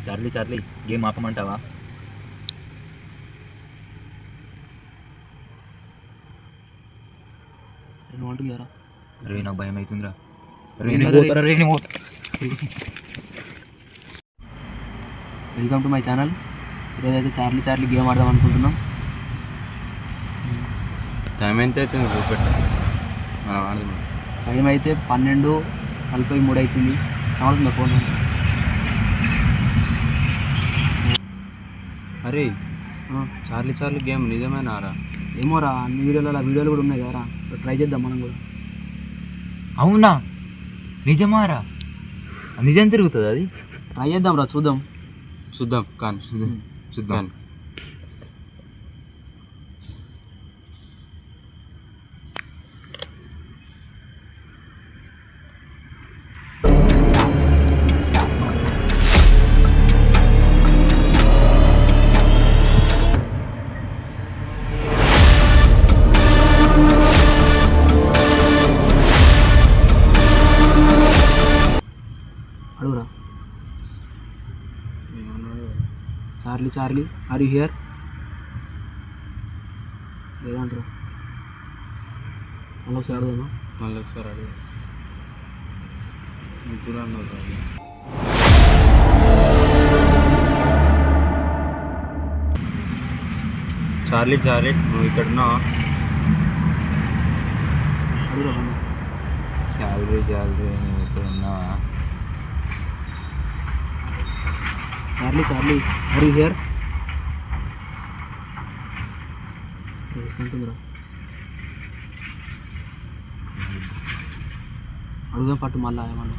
Charlie Charlie game ఆపమంటావా? నువ్వు అంటున్నారా? అరే నాకు భయం అవుతుందిరా. Welcome to my channel. ఈరోజైతే చార్లీ చార్లీ గేమ్ ఆడదాం అనుకుంటున్నాం. టైం ఎంత అవుతుంది చూపెట్టు. టైం అయితే 12:43 అవుతుంది. కావాల్సిందా ఫోన్? అరే చార్లీ చార్లీ గేమ్ నిజమేనారా? ఏమోరా, అన్ని వీడియోలు కూడా ఉన్నాయి కదరా, ట్రై చేద్దాం మనం కూడా. అవునా, నిజమారా? నిజం తిరుగుతుంది అది? ట్రై చేద్దాం రా, చూద్దాం కానీ చూద్దాం. అడుగురా. Charlie Charlie are you here? ఏమంటారు? మళ్ళీ ఒకసారి అడుగుదామా? చార్లీ చార్లీ నువ్వు ఇక్కడ ఉన్నావా? అడుగురా. చార్లీ చార్లీ నువ్వు ఇక్కడ ఉన్నావా? Charlie Charlie are you here? అంటుందిరా. అడుగుదాం పట్టు మళ్ళా ఏమన్నా.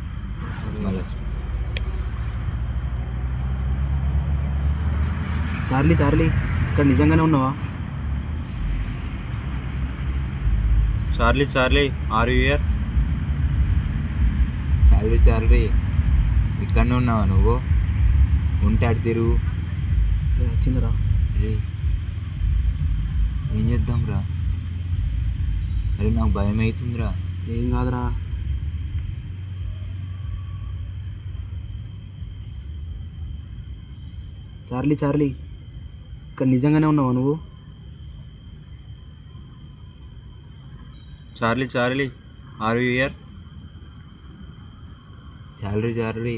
చార్లీ చార్లీ ఇక్కడ నిజంగానే ఉన్నావా? Charlie Charlie are you here? Charlie Charlie ఇక్కడనే ఉన్నావా నువ్వు? ఉంటే అటు తిరుగు. వచ్చిందిరా. ఏం చేద్దాం రా? అరే నాకు భయం అవుతుందిరా. ఏం కాదురా. చార్లీ చార్లీ ఇక్కడ నిజంగానే ఉన్నావా నువ్వు? Charlie Charlie are you here? Charlie Charlie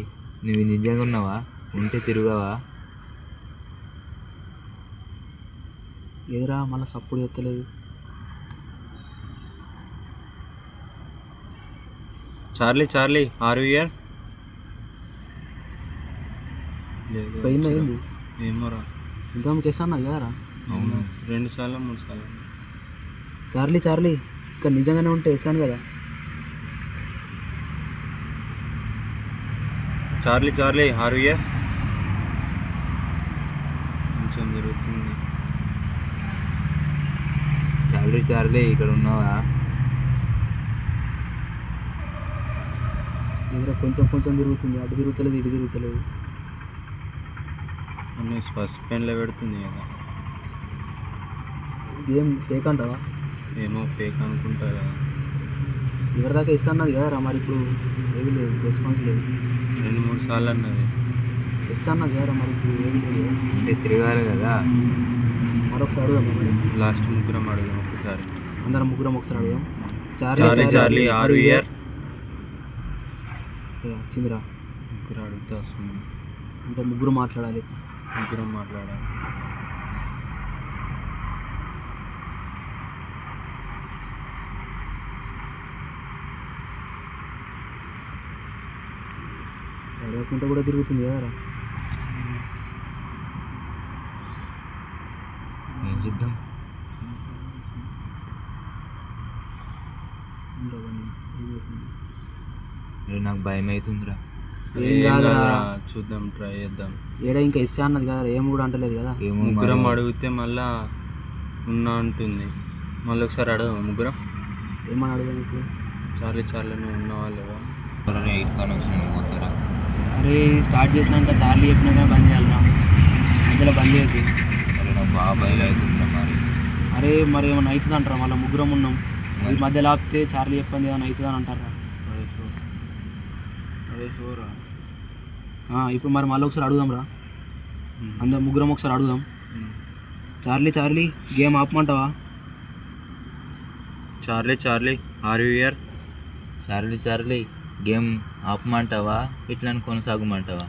నువ్వు నిజంగా ఉన్నావా? ఉంటే తిరుగవా? ఏదిరా మళ్ళీ సప్పుడు ఎత్తలేదు. Charlie Charlie are you here? పోయిందా ఏంది? ఏమోరా. ఇంతకు కేసా అన్నది కదరా? అవును, 2 సార్లు 3 సార్లు. చార్లీ చార్లీ ఇక్కడ నిజంగానే ఉంటే వేసాను కదా. Charlie Charlie are you here? కొంచెం జరుగుతుంది. చార్లీ చార్లీ ఇక్కడ ఉన్నావా? ఎదురా కొంచెం కొంచెం తిరుగుతుంది, అటు తిరుగుతలేదు ఇటు తిరుగుతలేదు. అన్నీ ఫస్ట్ పెన్లో పెడుతుంది కదా. గేమ్ ఫేక్ అంటావా? ఏమో ఫేక్ అనుకుంటా కదా. ఎవరి దాకా ఇస్తాన్నది కదరా, మరి ఇప్పుడు ఏది లేదు, రెస్పాన్స్ లేదు. 2-3 సార్లు అన్నది. ఇస్తాన్నది కదరా, మరి ఇప్పుడు ఏది లేదు. అంటే తిరగాలి కదా. మరొకసారి అడుగుదాం. మరి లాస్ట్ ముగ్గురం అడుగుదాం ఒకసారి. అందరం ముగ్గురం ఒకసారి అడుగుదాం. Charlie Charlie are you here? వచ్చిందిరా. ముగ్గురు అడుగుతా వస్తుంది. అంటే ముగ్గురు మాట్లాడాలి. ముగ్గురం మాట్లాడాలి. అడగకుండా కూడా తిరుగుతుంది కదరా. ఏం చేద్దాం? నాకు భయం అవుతుందిరా. ఏం కాదురా, చూద్దాం, ట్రై చేద్దాం. ఏడ ఇంకా ఇస్తా అన్నది కదా, ఏం కూడా అంటలేదు కదా. ముగ్గురం అడిగితే మళ్ళా ఉన్నా అంటుంది. మళ్ళీ ఒకసారి అడగదాం ముగ్గురం. ఏమని అడగదు ఇప్పుడు? చార్లీ చార్లీ నువ్వు ఉన్నావా లేదా? అరే స్టార్ట్ చేసినాక చార్లీ చెప్పినాక బంద్ చేయాలరా, మధ్యలో బంద్ చేయద్దు. బాగా భయం అవుతుందిరా మరి. అరే మరి ఏమైనా అవుతుంది అంటారా? మళ్ళీ ముగ్గురం ఉన్నాం, ఈ మధ్యలో ఆపితే చార్లీ చెప్పింది ఏమైనా అవుతుంది అని అంటారా? ఇప్పుడు మరి మళ్ళీ ఒకసారి అడుగుదాం రా. అందరం ముగ్గురం ఒకసారి అడుగుదాం. చార్లీ చార్లీ గేమ్ ఆపమంటావా? Charlie Charlie are you here? Charlie Charlie game ఆపమంటావా ఇట్లా కొనసాగమంటావా?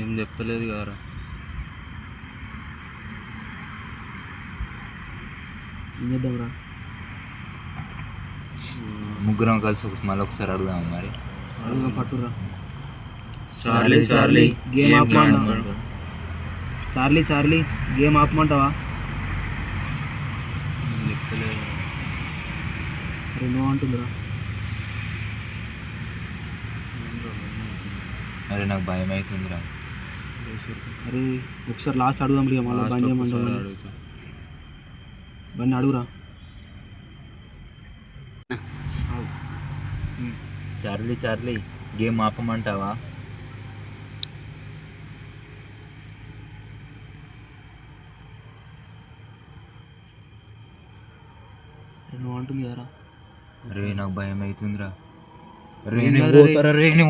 ఏం చెప్పలేదు కదరా. ఏం చేద్దాంరా? ముగ్గురం కలిసి మళ్ళీ ఒకసారి అడుగుదాం మరి. అడుగుదాం పట్టురా. చార్లీ చార్లీ గేమ్ ఆపమంటావా? ఆపమంటావా? చార్లీ చార్లీ గేమ్ ఆపమంటావా? ఏం చెప్పలేదు. అరే నువ్వు అంటుందిరా. అరే నాకు భయం అవుతుందిరా. అరే ఒకసారి లాస్ట్ అడుగుదాం ఇక మళ్ళీ బంద్ చేయమంటాం. అడుగుతా. బండి అడుగురా. చార్లీ చార్లీ గేమ్ ఆపమంటావా? నువ్వు అంటుంది కదరా. అరే నాకు భయం అవుతుందిరా. ఏం కాదురా రే. రే